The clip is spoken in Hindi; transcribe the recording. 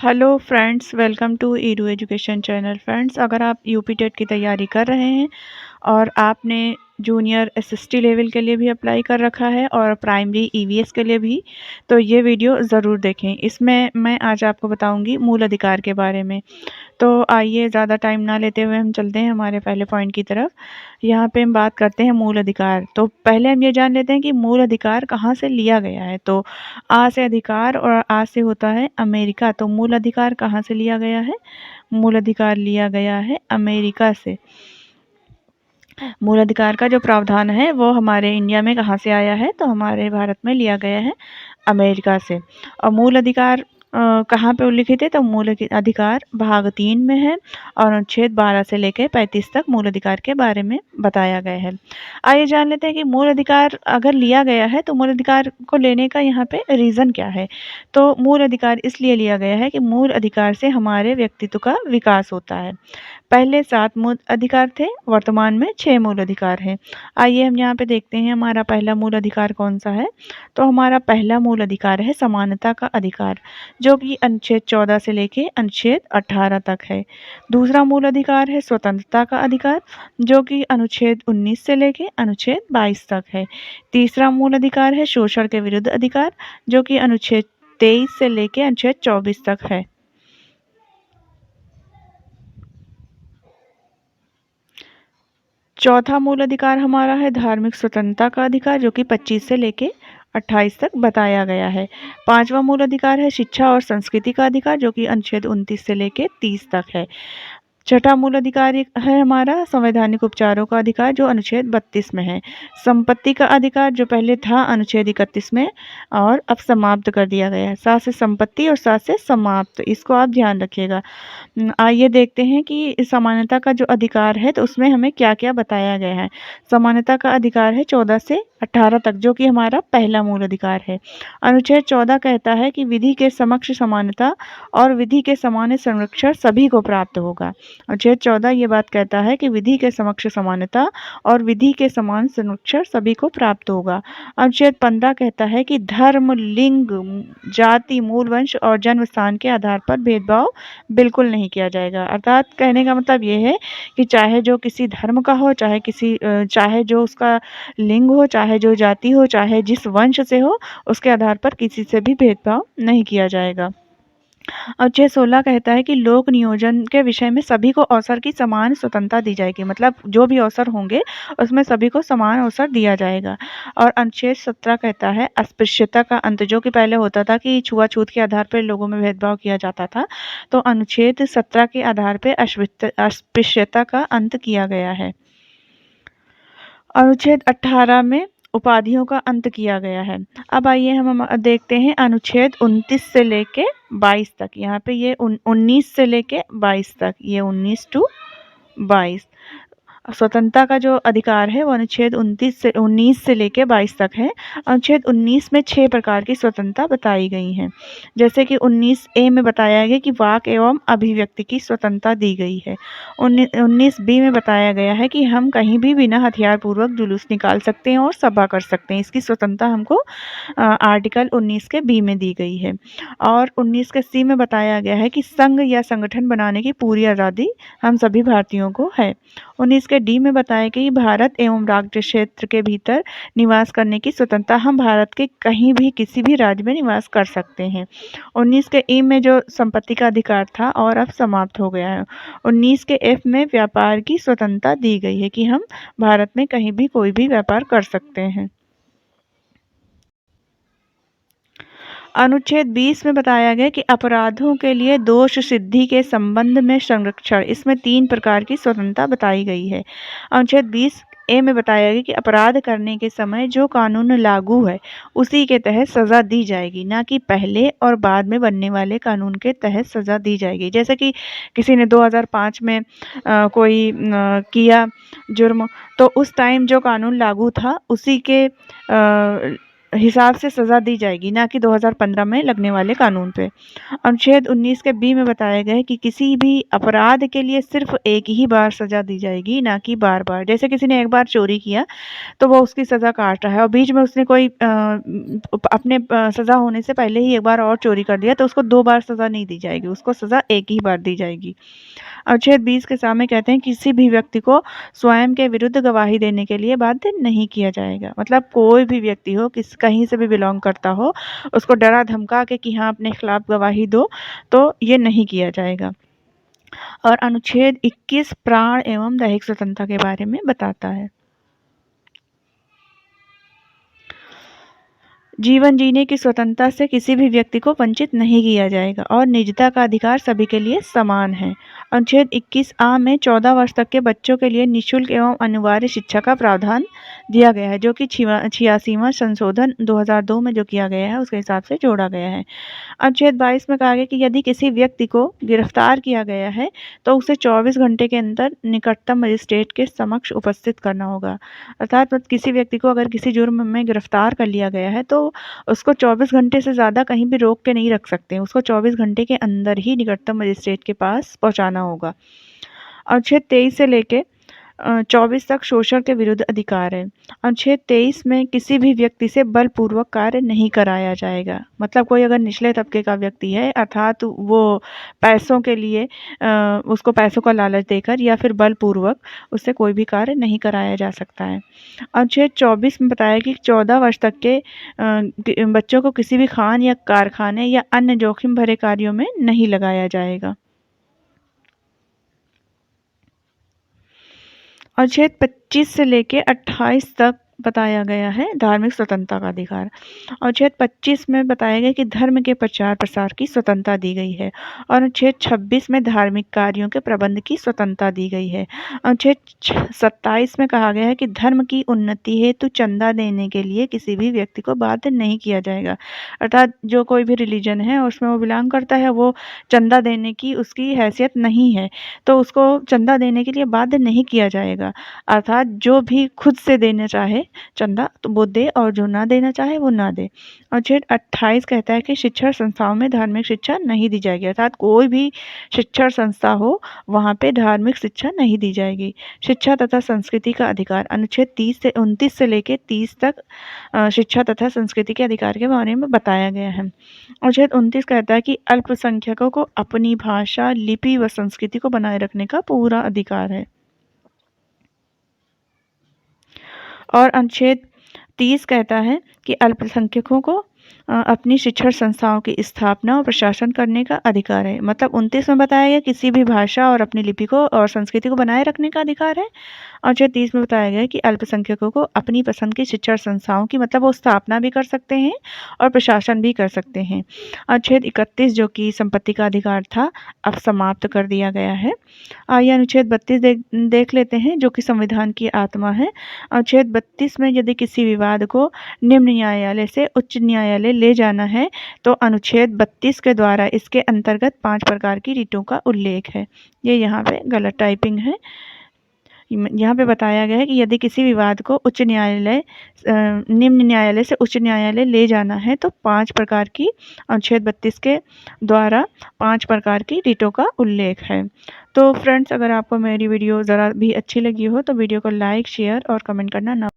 Hello friends, welcome to Edu education channel. Friends, अगर आप यूपी टेट की तैयारी कर रहे हैं और आपने जूनियर एसएसटी लेवल के लिए भी अप्लाई कर रखा है और प्राइमरी ईवीएस के लिए भी, तो ये वीडियो ज़रूर देखें। इसमें मैं आज आपको बताऊंगी मूल अधिकार के बारे में। तो आइए ज़्यादा टाइम ना लेते हुए हम चलते हैं हमारे पहले पॉइंट की तरफ। यहाँ पे हम बात करते हैं मूल अधिकार। तो पहले हम ये जान लेते हैं कि मूल अधिकार कहाँ से लिया गया है। तो आ से अधिकार और आ से होता है अमेरिका। तो मूल अधिकार कहाँ से लिया गया है? मूल अधिकार लिया गया है अमेरिका से। मूल अधिकार का जो प्रावधान है वो हमारे इंडिया में कहाँ से आया है? तो हमारे भारत में लिया गया है अमेरिका से। और मूल अधिकार कहाँ पे उल्लिखित है? तो मूल अधिकार भाग 3 में है और अनुच्छेद 12 से लेकर 35 तक मूल अधिकार के बारे में बताया गया है। आइए जान लेते हैं कि मूल अधिकार अगर लिया गया है तो मूल अधिकार को लेने का यहाँ पे रीज़न क्या है। तो मूल अधिकार इसलिए लिया गया है कि मूल अधिकार से हमारे व्यक्तित्व का विकास होता है। पहले 7 मूल अधिकार थे, वर्तमान में 6 मूल अधिकार हैं। आइए हम यहाँ पे देखते हैं हमारा पहला मूल अधिकार कौन सा है। तो हमारा पहला मूल अधिकार है समानता का अधिकार, जो कि अनुच्छेद 14 से लेके अनुच्छेद 18 तक है। दूसरा मूल अधिकार है स्वतंत्रता का अधिकार, जो कि अनुच्छेद 19 से लेके अनुच्छेद 22 तक है। तीसरा मूल अधिकार है शोषण के विरुद्ध अधिकार, जो कि अनुच्छेद 23 से लेके अनुच्छेद 24 तक है। चौथा मूल अधिकार हमारा है धार्मिक स्वतंत्रता का अधिकार, जो कि 25 से लेके 28 तक बताया गया है। पांचवा मूल अधिकार है शिक्षा और संस्कृति का अधिकार, जो कि अनुच्छेद 29 से लेके 30 तक है। छठा मूल अधिकार है हमारा संवैधानिक उपचारों का अधिकार, जो अनुच्छेद 32 में है। संपत्ति का अधिकार, जो पहले था अनुच्छेद 31 में और अब समाप्त कर दिया गया है। सात से संपत्ति और सात से समाप्त, इसको आप ध्यान रखिएगा। आइए देखते हैं कि समानता का जो अधिकार है तो उसमें हमें क्या क्या बताया गया है। समानता का अधिकार है 14 से 18 तक, जो कि हमारा पहला मूल अधिकार है। अनुच्छेद 14 कहता है कि विधि के समक्ष समानता और विधि के समान संरक्षण सभी को प्राप्त होगा। अनुच्छेद 14 ये बात कहता है कि विधि के समक्ष समानता और विधि के समान संरक्षण सभी को प्राप्त होगा। अनुच्छेद 15 कहता है कि धर्म, लिंग, जाति, मूल वंश और जन्म स्थान के आधार पर भेदभाव बिल्कुल नहीं किया जाएगा। अर्थात कहने का मतलब ये है कि चाहे जो किसी धर्म का हो, चाहे जो उसका लिंग हो, चाहे जो जाति हो, चाहे जिस वंश से हो, उसके आधार पर किसी से भी भेदभाव नहीं किया जाएगा। अनुच्छेद 16 कहता है कि लोक नियोजन के विषय में सभी को अवसर की समान स्वतंत्रता दी जाएगी। मतलब जो भी अवसर होंगे उसमें सभी को समान अवसर दिया जाएगा। और अनुच्छेद 17 कहता है अस्पृश्यता का अंत, जो कि पहले होता था कि छुआछूत के आधार पर लोगों में भेदभाव किया जाता था, तो अनुच्छेद 17 के आधार पर अस्पृश्यता का अंत किया गया है। अनुच्छेद 18 में उपाधियों का अंत किया गया है। अब आइए हम देखते हैं अनुच्छेद 29 से लेके 22 तक। यहाँ पे ये 19 से लेके 22 तक, ये 19 टू 22। स्वतंत्रता का जो अधिकार है वो अनुच्छेद 19 से लेके 22 तक है। अनुच्छेद 19 में 6 प्रकार की स्वतंत्रता बताई गई हैं। जैसे कि 19A में बताया गया कि वाक एवं अभिव्यक्ति की स्वतंत्रता दी गई है। 19B में बताया गया है कि हम कहीं भी बिना हथियार पूर्वक जुलूस निकाल सकते हैं और सभा कर सकते हैं। इसकी स्वतंत्रता हमको आर्टिकल 19 के बी में दी गई है। और 19 के सी में बताया गया है कि संघ या संगठन बनाने की पूरी आज़ादी हम सभी भारतीयों को है। 19 के डी में बताया कि भारत एवं राज्य क्षेत्र के भीतर निवास करने की स्वतंत्रता, हम भारत के कहीं भी किसी भी राज्य में निवास कर सकते हैं। 19 के ई में जो संपत्ति का अधिकार था और अब समाप्त हो गया है। 19 के एफ में व्यापार की स्वतंत्रता दी गई है कि हम भारत में कहीं भी कोई भी व्यापार कर सकते हैं। अनुच्छेद 20 में बताया गया कि अपराधों के लिए दोष सिद्धि के संबंध में संरक्षण, इसमें 3 प्रकार की स्वतंत्रता बताई गई है। अनुच्छेद 20A में बताया गया कि अपराध करने के समय जो कानून लागू है उसी के तहत सज़ा दी जाएगी, ना कि पहले और बाद में बनने वाले कानून के तहत सज़ा दी जाएगी। जैसे कि किसी ने 2005 में कोई किया जुर्म, तो उस टाइम जो कानून लागू था उसी के हिसाब से सज़ा दी जाएगी, ना कि 2015 में लगने वाले कानून पे। अनुच्छेद 19 के बी में बताया गया है कि किसी भी अपराध के लिए सिर्फ एक ही बार सज़ा दी जाएगी, ना कि बार-बार। जैसे किसी ने एक बार चोरी किया तो वो उसकी सज़ा काट रहा है और बीच में उसने कोई अपने सज़ा होने से पहले ही एक बार और चोरी कर लिया तो उसको 2 बार सज़ा नहीं दी जाएगी, उसको सज़ा एक ही बार दी जाएगी। अनुच्छेद 20 के सामने कहते हैं किसी भी व्यक्ति को स्वयं के विरुद्ध गवाही देने के लिए बाध्य नहीं किया जाएगा। मतलब कोई भी व्यक्ति हो, कहीं से भी बिलॉन्ग करता हो, उसको डरा धमका के कि हाँ अपने खिलाफ गवाही दो, तो ये नहीं किया जाएगा। और अनुच्छेद 21 प्राण एवं दैहिक स्वतंत्रता के बारे में बताता है। जीवन जीने की स्वतंत्रता से किसी भी व्यक्ति को वंचित नहीं किया जाएगा और निजता का अधिकार सभी के लिए समान है। अनुच्छेद 21A में 14 वर्ष तक के बच्चों के लिए निःशुल्क एवं अनिवार्य शिक्षा का प्रावधान दिया गया है, जो कि 86वां संशोधन 2002 में जो किया गया है उसके हिसाब से जोड़ा गया है। अनुच्छेद 22 में कहा गया कि यदि किसी व्यक्ति को गिरफ्तार किया गया है तो उसे 24 घंटे के अंदर निकटतम मजिस्ट्रेट के समक्ष उपस्थित करना होगा। अर्थात किसी व्यक्ति को अगर किसी जुर्म में गिरफ्तार कर लिया गया है तो उसको 24 घंटे से ज़्यादा कहीं भी रोक के नहीं रख सकते, उसको 24 घंटे के अंदर ही निकटतम मजिस्ट्रेट के पास पहुंचाना होगा। अनुच्छेद 23 से लेके 24 तक शोषण के विरुद्ध अधिकार है। अनुच्छेद 23 में किसी भी व्यक्ति से बलपूर्वक कार्य नहीं कराया जाएगा। मतलब कोई अगर निचले तबके का व्यक्ति है, अर्थात वो पैसों के लिए उसको पैसों का लालच देकर या फिर बलपूर्वक उससे कोई भी कार्य नहीं कराया जा सकता है। अनुच्छेद 24 में बताया कि 14 वर्ष तक के बच्चों को किसी भी खान या कारखाने या अन्य जोखिम भरे कार्यों में नहीं लगाया जाएगा। अनुच्छेद 25 से लेके 28 तक बताया गया है धार्मिक स्वतंत्रता का अधिकार। अनुच्छेद 25 में बताया गया कि धर्म के प्रचार प्रसार की स्वतंत्रता दी गई है और अनुच्छेद 26 में धार्मिक कार्यों के प्रबंध की स्वतंत्रता दी गई है। अनुच्छेद 27 में कहा गया है कि धर्म की उन्नति हेतु चंदा देने के लिए किसी भी व्यक्ति को बाध्य नहीं किया जाएगा। अर्थात जो कोई भी रिलीजन है और उसमें वो बिलोंग करता है, वो चंदा देने की उसकी हैसियत नहीं है तो उसको चंदा देने के लिए बाध्य नहीं किया जाएगा। अर्थात जो भी खुद से देना चाहे चंदा तो वो दे और जो ना देना चाहे वो ना दे। अनुच्छेद 28 कहता है कि शिक्षण संस्थाओं में धार्मिक शिक्षा नहीं दी जाएगी। अर्थात कोई भी शिक्षण संस्था हो वहाँ पे धार्मिक शिक्षा नहीं दी जाएगी। शिक्षा तथा संस्कृति का अधिकार अनुच्छेद 29 से लेकर 30 तक शिक्षा तथा संस्कृति के अधिकार के बारे में बताया गया है। अनुच्छेद 29 कहता है कि अल्पसंख्यकों को अपनी भाषा, लिपि व संस्कृति को बनाए रखने का पूरा अधिकार है। और अनुच्छेद 30 कहता है कि अल्पसंख्यकों को अपनी शिक्षण संस्थाओं की स्थापना और प्रशासन करने का अधिकार है। मतलब 29 में बताया गया किसी भी भाषा और अपनी लिपि को और संस्कृति को बनाए रखने का अधिकार है। अनुच्छेद 30 में बताया गया कि अल्पसंख्यकों को अपनी पसंद की शिक्षण संस्थाओं की मतलब वो स्थापना भी कर सकते हैं और प्रशासन भी कर सकते हैं। अनुच्छेद 31 जो कि संपत्ति का अधिकार था, अब समाप्त कर दिया गया है। आइए अनुच्छेद 32 देख लेते हैं जो कि संविधान की आत्मा है। अनुच्छेद 32 में यदि किसी विवाद को निम्न न्यायालय से उच्च न्यायालय ले जाना है तो अनुच्छेद 32 के द्वारा इसके अंतर्गत 5 प्रकार की रिटों का उल्लेख है। ये यहाँ पे गलत टाइपिंग है। यहाँ पे बताया गया है कि यदि किसी विवाद को उच्च न्यायालय निम्न न्यायालय से उच्च न्यायालय ले जाना है तो 5 प्रकार की अनुच्छेद 32 के द्वारा 5 प्रकार की रिटों का उल्लेख है। तो फ्रेंड्स, अगर आपको मेरी वीडियो ज़रा भी अच्छी लगी हो तो वीडियो को लाइक, शेयर और कमेंट करना ना